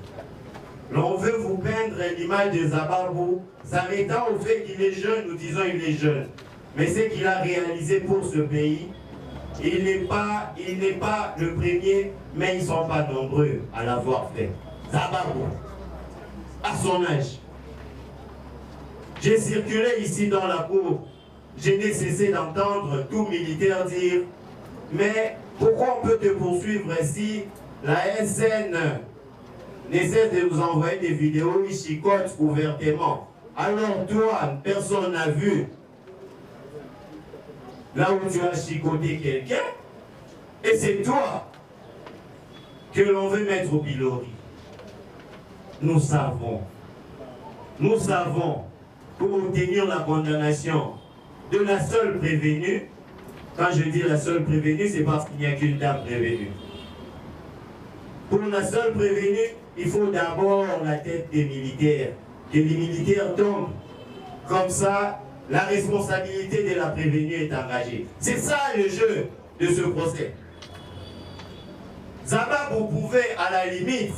[SPEAKER 1] On veut vous peindre l'image de Zababou, s'arrêtant au fait qu'il est jeune, nous disons qu'il est jeune. Mais ce qu'il a réalisé pour ce pays, il n'est pas le premier, mais ils ne sont pas nombreux à l'avoir fait. Zababou, à son âge. J'ai circulé ici dans la cour, je n'ai cessé d'entendre tout militaire dire « Mais pourquoi on peut te poursuivre si la SN n'essaie de nous envoyer des vidéos, ils chicotent ouvertement. Alors toi, personne n'a vu là où tu as chicoté quelqu'un, et c'est toi que l'on veut mettre au pilori. Nous savons, pour obtenir la condamnation de la seule prévenue, quand je dis la seule prévenue, c'est parce qu'il n'y a qu'une dame prévenue. Pour la seule prévenue, il faut d'abord la tête des militaires, que les militaires tombent. Comme ça, la responsabilité de la prévenue est engagée. C'est ça le jeu de ce procès. Zababou pouvait, à la limite,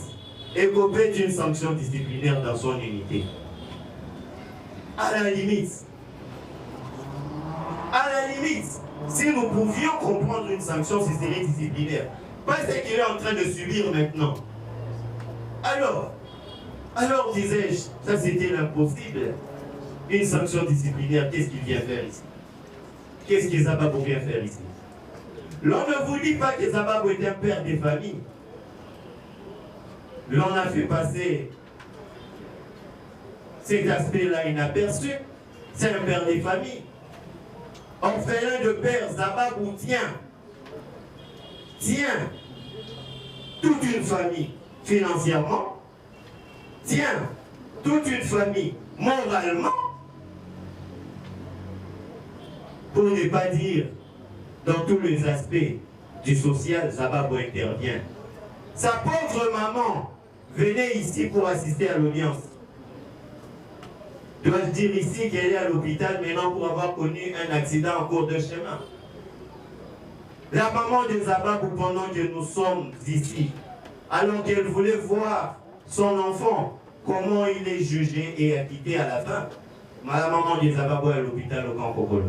[SPEAKER 1] écoper d'une sanction disciplinaire dans son unité. À la limite. À la limite, si nous pouvions comprendre une sanction, ce serait disciplinaire. Pas ce qu'il est en train de subir maintenant. Alors disais-je, ça c'était l'impossible. Une sanction disciplinaire, qu'est-ce qu'il vient faire ici? Qu'est-ce que Zababou vient faire ici? L'on ne vous dit pas que Zababou est un père de famille. L'on a fait passer cet aspect-là inaperçu. C'est un père de famille. Orphelin de père, Zababou tient toute une famille financièrement, tient toute une famille moralement, pour ne pas dire dans tous les aspects du social, Zababou intervient. Sa pauvre maman venait ici pour assister à l'audience. Dois-je dire ici qu'elle est à l'hôpital maintenant pour avoir connu un accident en cours de chemin? La maman de Zababou, pendant que nous sommes ici, alors qu'elle voulait voir son enfant, comment il est jugé et acquitté à la fin, la maman de Zababou est à l'hôpital au Camp Kokolo.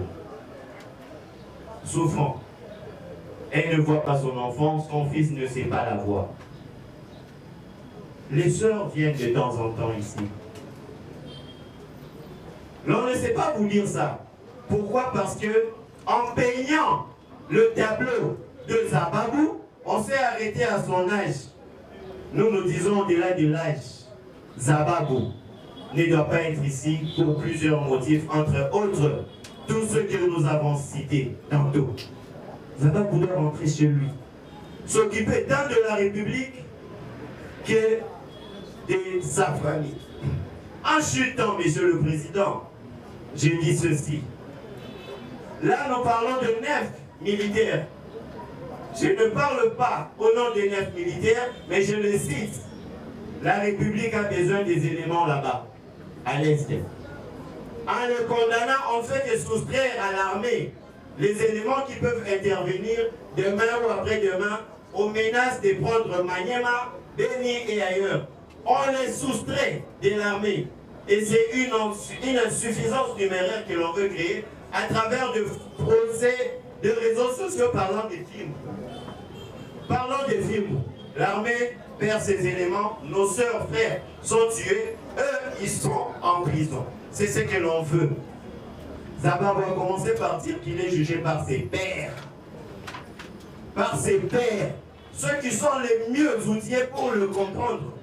[SPEAKER 1] Souffrant. Elle ne voit pas son enfant, son fils ne sait pas la voir. Les sœurs viennent de temps en temps ici. L'on ne sait pas vous dire ça. Pourquoi? Parce que en peignant le tableau de Zababou, on s'est arrêté à son âge. Nous disons au-delà de l'âge. Zababou ne doit pas être ici pour plusieurs motifs, entre autres, tous ceux que nous avons cités tantôt. Zababou doit rentrer chez lui, s'occuper tant de la République que de sa famille. En chutant, Monsieur le Président, j'ai dit ceci. Là, nous parlons de 9 militaires. Je ne parle pas au nom des 9 militaires, mais je le cite. La République a besoin des éléments là-bas, à l'Est. En le condamnant, on fait de soustraire à l'armée les éléments qui peuvent intervenir demain ou après-demain aux menaces de prendre Maniema, Beni et ailleurs. On les soustrait de l'armée. Et c'est une insuffisance numéraire que l'on veut créer à travers de procès de réseaux sociaux parlant des films. Parlons des films. L'armée perd ses éléments, nos sœurs, frères sont tués, eux, ils sont en prison. C'est ce que l'on veut. Zaba va commencer par dire qu'il est jugé par ses pairs. Par ses pairs. Ceux qui sont les mieux outillés pour le comprendre.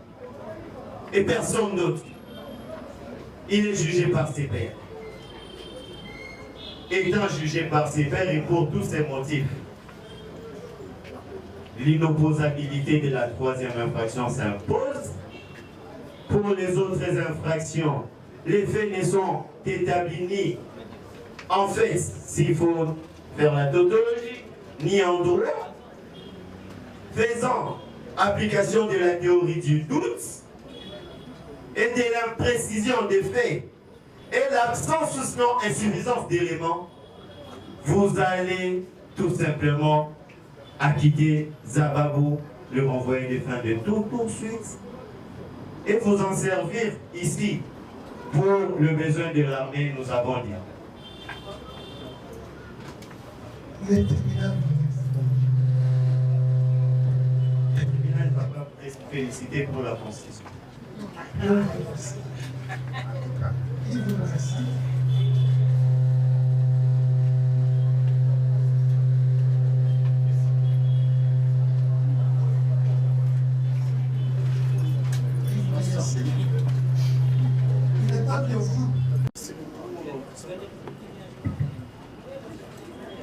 [SPEAKER 1] Et personne d'autre. Il est jugé par ses pairs. Étant jugé par ses pairs et pour tous ces motifs, l'inopposabilité de la 3e infraction s'impose. Pour les autres infractions, les faits ne sont établis ni en fait, s'il faut faire la tautologie, ni en droit, faisant application de la théorie du doute et de l'imprécision des faits et l'absence ou sinon insuffisance d'éléments, vous allez tout simplement acquitter Zababou, le renvoyer des fins de toute poursuite, et vous en servir ici pour le besoin de l'armée, nous avons dit.
[SPEAKER 3] Le tribunal
[SPEAKER 1] ne va pas féliciter pour la Constitution.
[SPEAKER 3] il vous remercie. Il vous remercie. Il n'est pas de vous.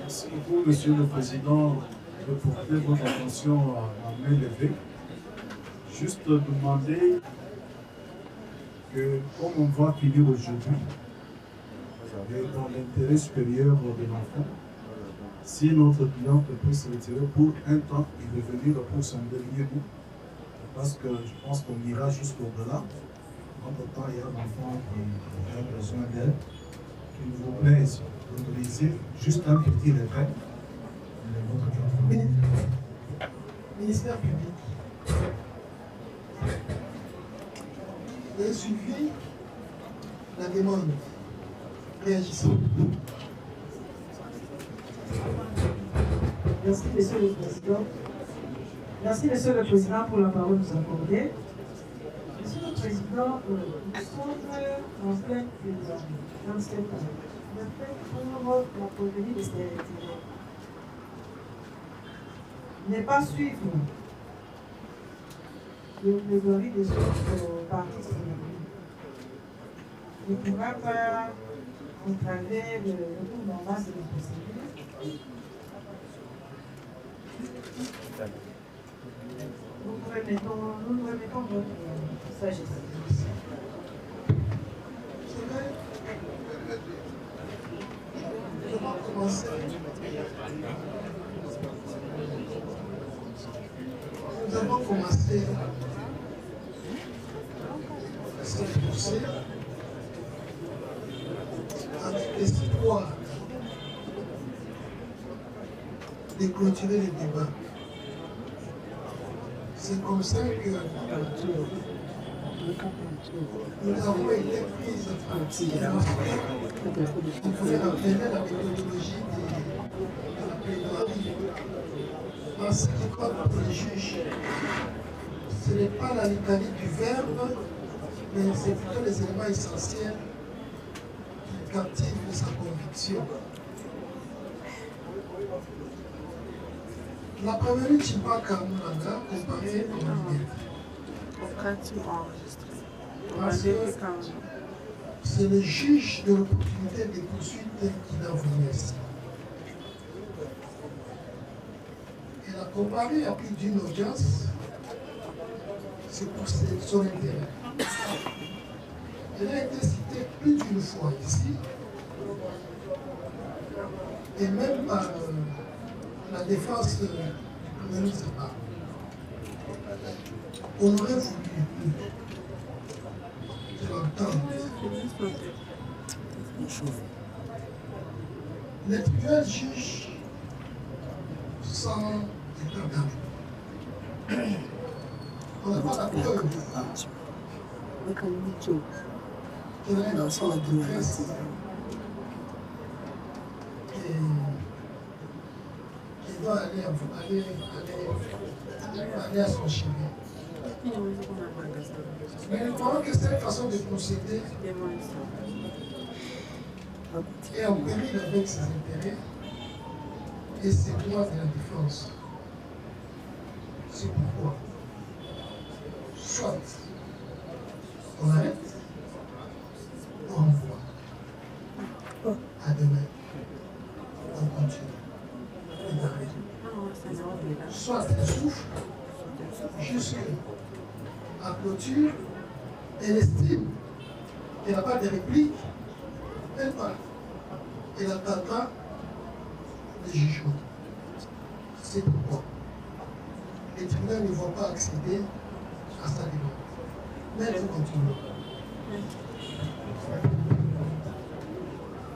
[SPEAKER 4] Merci beaucoup, Monsieur le Président, de porter votre attention à main levée. Juste demander que, comme on va finir aujourd'hui, et dans l'intérêt supérieur de l'enfant, si notre client peut se retirer pour un temps et revenir pour son dernier mot, parce que je pense qu'on ira jusqu'au-delà. Entre-temps, il y a l'enfant qui a besoin d'aide. Qu'il vous plaise d'autoriser juste un petit retrait.
[SPEAKER 3] Ministère public. Vous avez suivi la demande. Réagissez.
[SPEAKER 5] Merci, Monsieur le Président. Merci, Monsieur le Président, pour la parole nous accorder. Monsieur le Président, nous sommes en pleine dans cette année. On a fait pour la prévenir des stéréotypes. Ne pas suivre le plaidoirie des autres partis civils. Ne pourra pas entraver le retour normal de la procédure. Nous remettons notre sagesse.
[SPEAKER 3] Je vais commencer. Nous avons commencé ce procès avec l'espoir de clôturer les débats. C'est comme ça que nous avons été pris on pouvait rappeler la méthodologie de la plaidoirie. En ce qui compte pour les juges, ce n'est pas la litanie du verbe, mais c'est plutôt les éléments essentiels qui captivent sa conviction. La prévenue Chibaka Moulanga comparée au Mounet. Parce que c'est le juge de l'opportunité des poursuites qui l'a voulu ainsi. Elle a comparé à plus d'une audience, c'est pour son intérêt. Elle a été citée plus d'une fois ici, et même par la défense mais ne sait pas. On aurait voulu que l'entendre. Les tribunaux jugent sans état d'âme. On n'a pas la preuve qu'il y a un enfant de presse qui doit aller à son chemin. Mais nous croyons que cette façon de procéder est en péril avec ses intérêts et ses droits de la défense. C'est pourquoi, soit on arrête, on renvoie. À demain, on continue. Et d'arrêter. Soit elle souffre jusqu'à clôture, elle estime qu'elle n'a pas de réplique, elle part. Elle attendra le jugement. C'est pourquoi les tribunaux ne vont pas accéder à sa demande. Mais nous continuons.